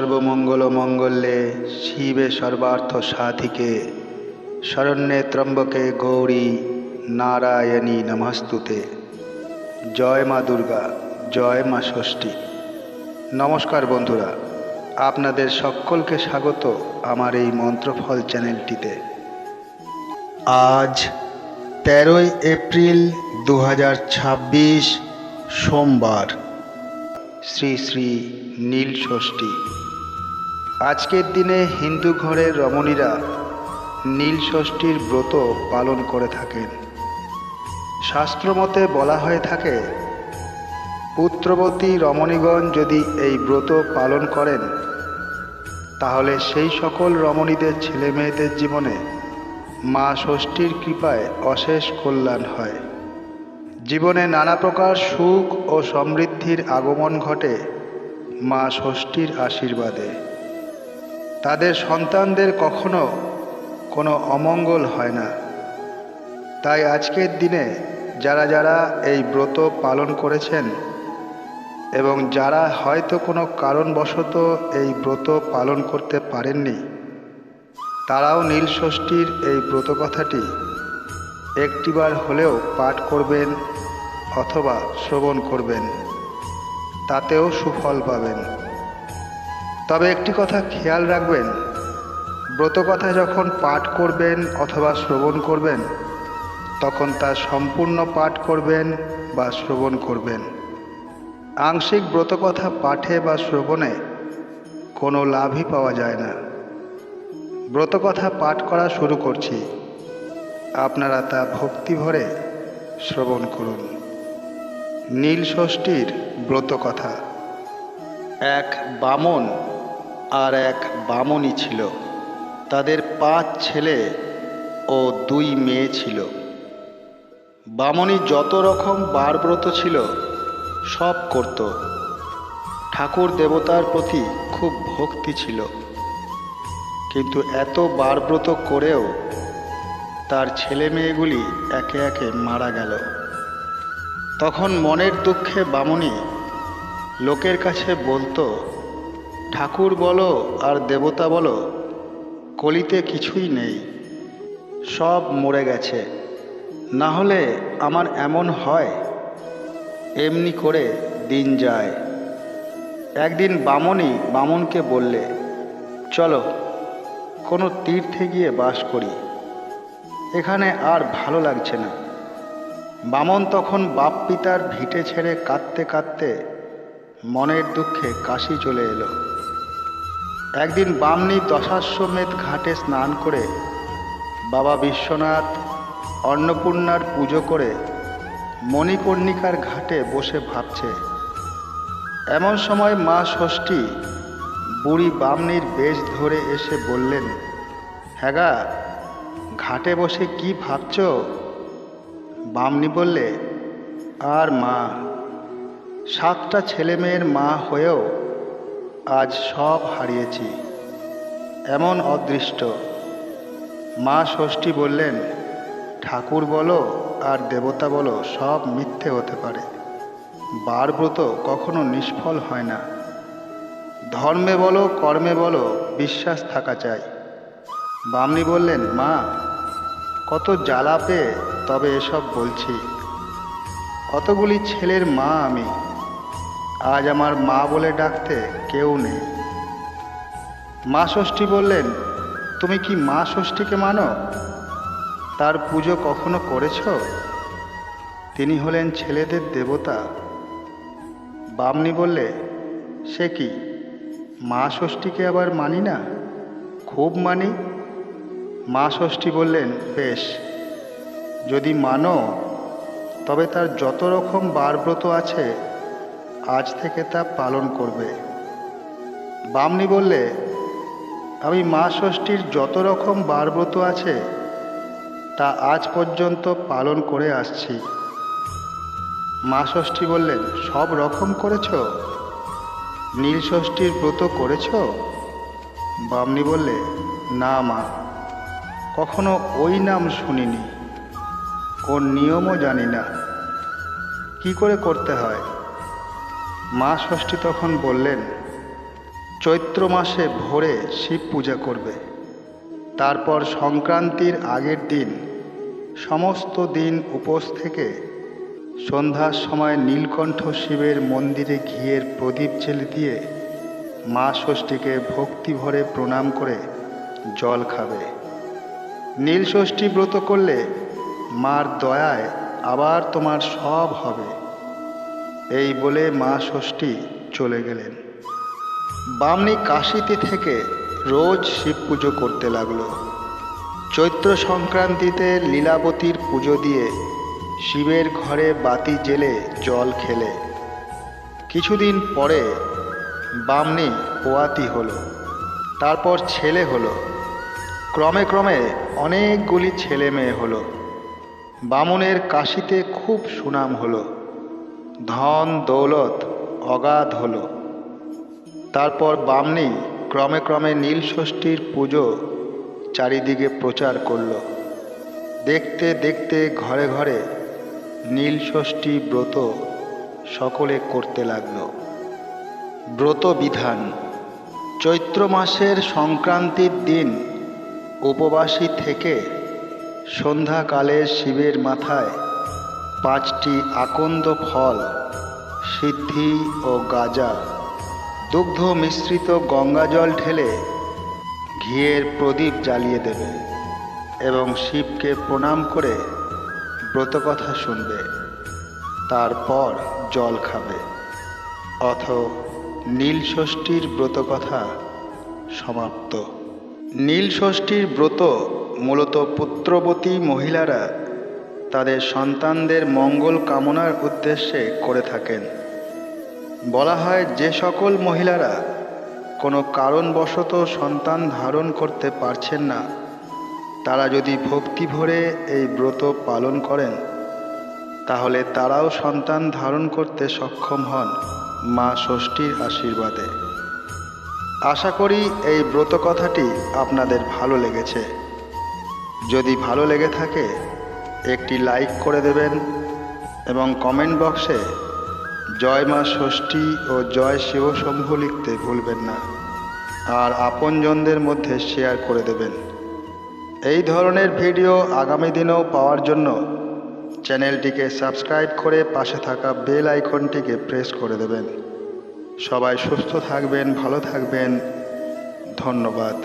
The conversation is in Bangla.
সর্বমঙ্গল মঙ্গলে শিবে সর্বার্থ সাধিকে শরণ্যে ত্র্যম্বকে গৌরী নারায়ণী নমস্তুতে। জয় মা দুর্গা, জয় মা ষষ্ঠী। নমস্কার বন্ধুরা, আপনাদের সকলকে স্বাগত আমার এই মন্ত্রফল চ্যানেলটিতে। আজ 13ই এপ্রিল 2026 সোমবার, শ্রী শ্রী নীল ষষ্ঠী। আজকের দিনে হিন্দু ঘরের রমণীরা নীল ষষ্ঠীর ব্রত পালন করে থাকেন। শাস্ত্রমতে বলা হয়ে থাকে, পুত্রবতী রমণীগণ যদি এই ব্রত পালন করেন তাহলে সেই সকল রমণীদের ছেলে মেয়েদের জীবনে মা ষষ্ঠীর কৃপায় অশেষ কল্যাণ হয়। জীবনে নানা প্রকার সুখ ও সমৃদ্ধির আগমন ঘটে মা ষষ্ঠীর আশীর্বাদে। তাদের সন্তানদের কখনো কোনো অমঙ্গল হয় না। তাই আজকের দিনে যারা যারা এই ব্রত পালন করেছেন এবং যারা হয়তো কোনো কারণবশত এই ব্রত পালন করতে পারেননি, তারাও নীল ষষ্ঠীর এই ব্রত কথাটি একটিবার হলেও পাঠ করবেন অথবা শ্রবণ করবেন, তাতেও সুফল পাবেন। তবে একটি কথা খেয়াল রাখবেন, ব্রত কথা যখন পাঠ করবেন অথবা শ্রবণ করবেন তখন তা সম্পূর্ণ পাঠ করবেন বা শ্রবণ করবেন। আংশিক ব্রত কথা পাঠে বা শ্রবণে কোনো লাভই পাওয়া যায় না। ব্রত কথা পাঠ করা শুরু করছি, আপনারা তা ভক্তি ভরে শ্রবণ করুন। নীল ষষ্ঠীর ব্রত কথা। এক বামন আর এক বামনী ছিল। তাদের 5 ছেলে ও 2 মেয়ে ছিল। বামনী যত রকম বারব্রত ছিল সব করত। ঠাকুর দেবতার প্রতি খুব ভক্তি ছিল, কিন্তু এত বারব্রত করেও তার ছেলে মেয়েগুলি একে একে মারা গেল। তখন মনের দুঃখে বামনী লোকের কাছে বলতো, ঠাকুর বলো আর দেবতা বলো, কলিতে কিছুই নেই, সব মরে গেছে। না হলে আমার এমন হয়, এমনি করে দিন যায়। একদিন বামনী বামনকে বললে, চলো কোনো তীর্থে গিয়ে বাস করি, এখানে আর ভালো লাগছে না। বামন তখন বাপ পিতার ভিটে ছেড়ে কাঁদতে কাঁদতে মনের দুঃখে কাশী চলে এলো। একদিন বামনী দশাশ্বমেধ ঘাটে স্নান করে বাবা বিশ্বনাথ, অন্নপূর্ণার পুজো করে মণিকর্ণিকার ঘাটে বসে ভাবছে। এমন সময় মা ষষ্ঠী বুড়ি বামনীর বেশ ধরে এসে বললেন, হ্যাঁ গা, ঘাটে বসে কি ভাবছ? বামনী বললে, আর মা, 7টা ছেলে মেয়ের মা হয়েও আজ সব হারিয়েছি, এমন অদৃষ্ট। মা ষষ্ঠী বললেন, ঠাকুর বলো আর দেবতা বলো সব মিথ্যে হতে পারে, বারব্রত কখনো নিষ্ফল হয় না। ধর্মে বলো কর্মে বলো বিশ্বাস থাকা চাই। বামনী বললেন, মা, কত জ্বালা পেয়ে তবে এসব বলছি। অতগুলি ছেলের মা আমি, আজ আমার মা বলে ডাকতে কেউ নেই। মা ষষ্ঠী বললেন, তুমি কি মা ষষ্ঠীকে মানো? তার পুজো কখনো করেছ? তিনি হলেন ছেলেদের দেবতা। বামনী বললে, সে কি, মা ষষ্ঠীকে আবার মানি না? খুব মানি। মা ষষ্ঠী বললেন, বেশ, যদি মানো তবে তার যত রকম বারব্রত আছে আজ থেকে তা পালন করবে। বামনী বললে, আমি মা ষষ্ঠীর যত রকম বারব্রত আছে তা আজ পর্যন্ত পালন করে আসছি। মা ষষ্ঠী বললেন, সব রকম করেছ? নীল ষষ্ঠীর ব্রত করেছ? বামনী বললে, না মা, কখনো ওই নাম শুনিনি, ওর নিয়মও জানি না, কি করে করতে হয়। মা ষষ্ঠী তখন বললেন, চৈত্র মাসে ভোরে শিব পূজা করবে। তারপর সংক্রান্তির আগের দিন সমস্ত দিন উপোস থেকে সন্ধ্যার সময় নীলকণ্ঠ শিবের মন্দিরে ঘিয়ের প্রদীপ জ্বেলে দিয়ে মা ষষ্ঠীকে ভক্তি ভরে প্রণাম করে জল খাবে। নীল ষষ্ঠী ব্রত করলে মার দয়ায় আবার তোমার সব হবে। এই বলে মা ষষ্ঠী চলে গেলেন। বামনি কাশিতে থেকে রোজ শিব পুজো করতে লাগলো। চৈত্র সংক্রান্তিতে লীলাবতীর পুজো দিয়ে শিবের ঘরে বাতি জেলে জল খেলে। কিছুদিন পরে বামনি পোয়াতি হলো, তারপর ছেলে হলো। ক্রমে ক্রমে অনেকগুলি ছেলে মেয়ে হলো। বামুনের কাশিতে খুব সুনাম হলো, ধন দৌলত অগাধ হলো। তারপর বামনি ক্রমে ক্রমে নীল ষষ্ঠীর পুজো চারিদিকে প্রচার করল। দেখতে দেখতে ঘরে ঘরে নীল ষষ্ঠী ব্রত সকলে করতে লাগল। ব্রত বিধান: চৈত্র মাসের সংক্রান্তির দিন উপবাসী থেকে সন্ধ্যাকালে শিবের মাথায় 5টি আকন্দ ফল, সিদ্ধি ও গাজা, দুগ্ধ মিশ্রিত গঙ্গাজল ঢেলে ঘিয়ের প্রদীপ জ্বালিয়ে দেবে এবং শিবকে প্রণাম করে ব্রতকথা শুনবে। তারপর জল খাবে। অথ নীল ষষ্ঠীর ব্রতকথা সমাপ্ত। নীল ষষ্ঠীর ব্রত মূলত পুত্রবতী মহিলারা তাদের সন্তানদের মঙ্গল কামনার উদ্দেশ্যে করে থাকেন। বলা হয়, যে সকল মহিলারা কোনো কারণবশত সন্তান ধারণ করতে পারছেন না, তারা যদি ভক্তি ভরে এই ব্রত পালন করেন তাহলে তারাও সন্তান ধারণ করতে সক্ষম হন মা ষষ্ঠীর আশীর্বাদে। আশা করি এই ব্রত কথাটি আপনাদের ভালো লেগেছে। যদি ভালো লেগে থাকে একটি লাইক করে দেবেন এবং কমেন্ট বক্সে জয় মা ষষ্ঠী ও জয় শিবশম্ভু লিখতে ভুলবেন না। আর আপনজনদের মধ্যে শেয়ার করে দেবেন। এই ধরনের ভিডিও আগামী দিনেও পাওয়ার জন্য চ্যানেলটিকে সাবস্ক্রাইব করে পাশে থাকা বেল আইকনটিকে প্রেস করে দেবেন। সবাই সুস্থ থাকবেন, ভালো থাকবেন। ধন্যবাদ।